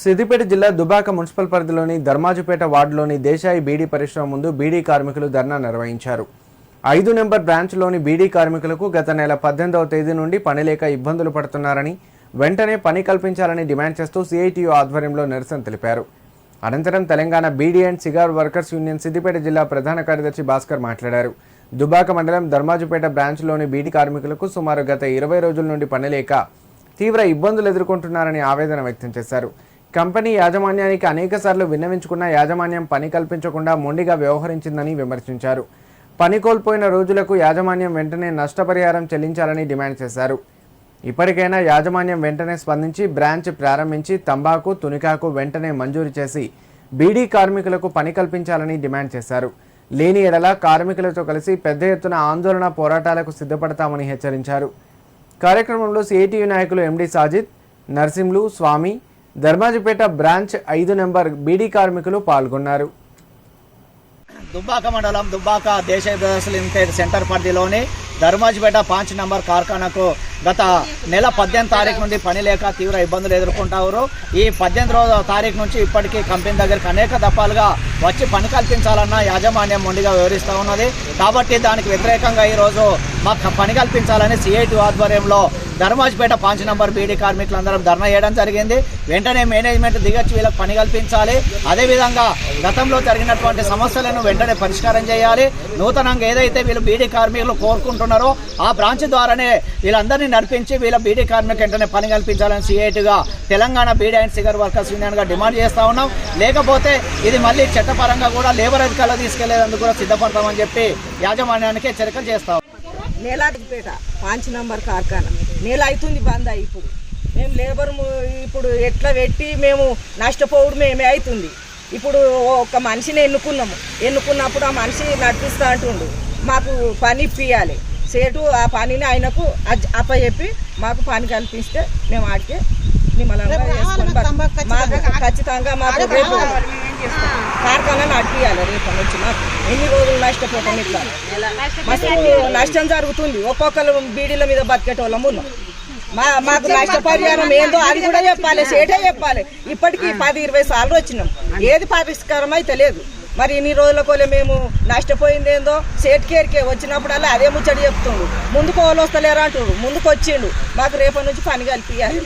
సిద్దిపేట జిల్లా దుబాక మున్సిపల్ పరిధిలోని ధర్మాజుపేట వార్డులోని దేశాయి బీడీ పరిశ్రమ ముందు బీడీ కార్మికులు ధర్నా నిర్వహించారు. 5 నెంబర్ బ్రాంచ్లోని బీడీ కార్మికులకు గత నెల 18వ తేదీ నుండి పని లేక ఇబ్బందులు పడుతున్నారని, వెంటనే పని కల్పించాలని డిమాండ్ చేస్తూ సిఐటియు ఆధ్వర్యంలో నిరసన తెలిపారు. అనంతరం Telangana beedi and cigar workers union Siddipet జిల్లా ప్రధాన కార్యదర్శి భాస్కర్ మాట్లాడారు. దుబాక మండలం ధర్మాజుపేట బ్రాంచ్లోని బీడీ కార్మికులకు సుమారు గత 20 రోజుల నుండి పని లేక తీవ్ర ఇబ్బందులు ఎదుర్కొంటున్నారని ఆవేదన వ్యక్తం చేశారు. కంపెనీ యాజమాన్యానికి అనేకసార్లు విన్నవించుకున్న యాజమాన్యం పని కల్పించకుండా మొండిగా వ్యవహరించిందని విమర్శించారు. పని కోల్పోయిన రోజులకు యాజమాన్యం వెంటనే నష్టపరిహారం చెల్లించాలని డిమాండ్ చేశారు. ఇప్పటికైనా యాజమాన్యం వెంటనే స్పందించి బ్రాంచ్ ప్రారంభించి తంబాకు, తునికాకు వెంటనే మంజూరు చేసి బీడీ కార్మికులకు పని కల్పించాలని డిమాండ్ చేశారు. లేని ఎడల కార్మికులతో కలిసి పెద్ద ఎత్తున ఆందోళన పోరాటాలకు సిద్ధపడతామని హెచ్చరించారు. కార్యక్రమంలో సిఐటియు నాయకులు ఎండి సాజిద్, నర్సింలు, స్వామి, ధర్మాజిపేట బ్రాంచ్ 5 నెంబర్ బీడీ కార్మికులు పాల్గొన్నారు. దుబ్బాక మండలం Dubbaka Desai brothers limited centre పరిధిలోని ధర్మాజిపేట 5 నంబర్ కార్ఖానాకు గత నెల 18 తారీఖు నుండి పని లేక తీవ్ర ఇబ్బందులు ఎదుర్కొంటారు. ఈ 18వ తారీఖు నుంచి ఇప్పటికీ కంపెనీ దగ్గరికి అనేక దఫాలుగా వచ్చి పని కల్పించాలన్న యాజమాన్యం మొండిగా వివరిస్తూ ఉన్నది. కాబట్టి దానికి వ్యతిరేకంగా ఈరోజు మాకు పని కల్పించాలని సిఐటి ఆధ్వర్యంలో ధర్మాజిపేట 5 నంబర్ బీడీ కార్మికులందరం ధర్నా చేయడం జరిగింది. వెంటనే మేనేజ్మెంట్ దిగొచ్చి వీళ్ళకి పని కల్పించాలి. అదేవిధంగా గతంలో జరిగినటువంటి సమస్యలను వెంటనే పరిష్కారం చేయాలి. నూతనంగా ఏదైతే వీళ్ళు బీడీ కార్మికులు కోరుకుంటున్నారో ఆ బ్రాంచ్ ద్వారానే వీళ్ళందరినీ నడిపించి వీళ్ళ బీడీ కార్మికులకు వెంటనే పని కల్పించాలని సిఐటిగా Telangana beedi and cigar workers యూనియన్గా డిమాండ్ చేస్తూ ఉన్నాం. లేకపోతే ఇది మళ్ళీ చట్టపరంగా కూడా లేబర్ అధికారులు తీసుకెళ్లేందుకు కూడా సిద్ధపడతామని చెప్పి యాజమాన్యానికి హెచ్చరికలు చేస్తాం. నేలాదిపేట 5 నంబర్ కార్ఖానా నెల అవుతుంది బంద్. ఇప్పుడు మేము లేబర్ ఇప్పుడు ఎట్లా పెట్టి మేము నష్టపోవడం మేమే అవుతుంది. ఇప్పుడు ఒక మనిషిని ఎన్నుకున్నప్పుడు ఆ మనిషి నడిపిస్తా అంటుండు. మాకు పని ఇప్పియాలి. సేటు ఆ పనిని ఆయనకు అప్పచెప్పి మాకు పని కల్పిస్తే మేము ఆడికే నిమ్మలంగా వేసుకొని మాకు ఖచ్చితంగా మాకు రేపు కార్ఖానా నడిపియాలి. రేపు వచ్చి మాకు ఎన్ని రోజులు నష్టపోతాం. ఇట్లా మస్తు నష్టం జరుగుతుంది. ఒక్కొక్కరు బీడీల మీద బతికేటోళ్ళం ఉన్నాం. మాకు నష్టపరిహారం ఏందో అది కూడా చెప్పాలి, సేటే చెప్పాలి. ఇప్పటికీ 10-20 సార్లు వచ్చినాం, ఏది పరిష్కారం అయితే లేదు. మరి ఇన్ని రోజులకోలే మేము నష్టపోయింది ఏందో సేట్కేరికే వచ్చినప్పుడల్లా అదే ముచ్చడి చెప్తుండు. ముందుకు వాళ్ళు వస్తలేరు అంటుండు. ముందుకు వచ్చిండు. మాకు రేపటి నుంచి పని కల్పియాలి.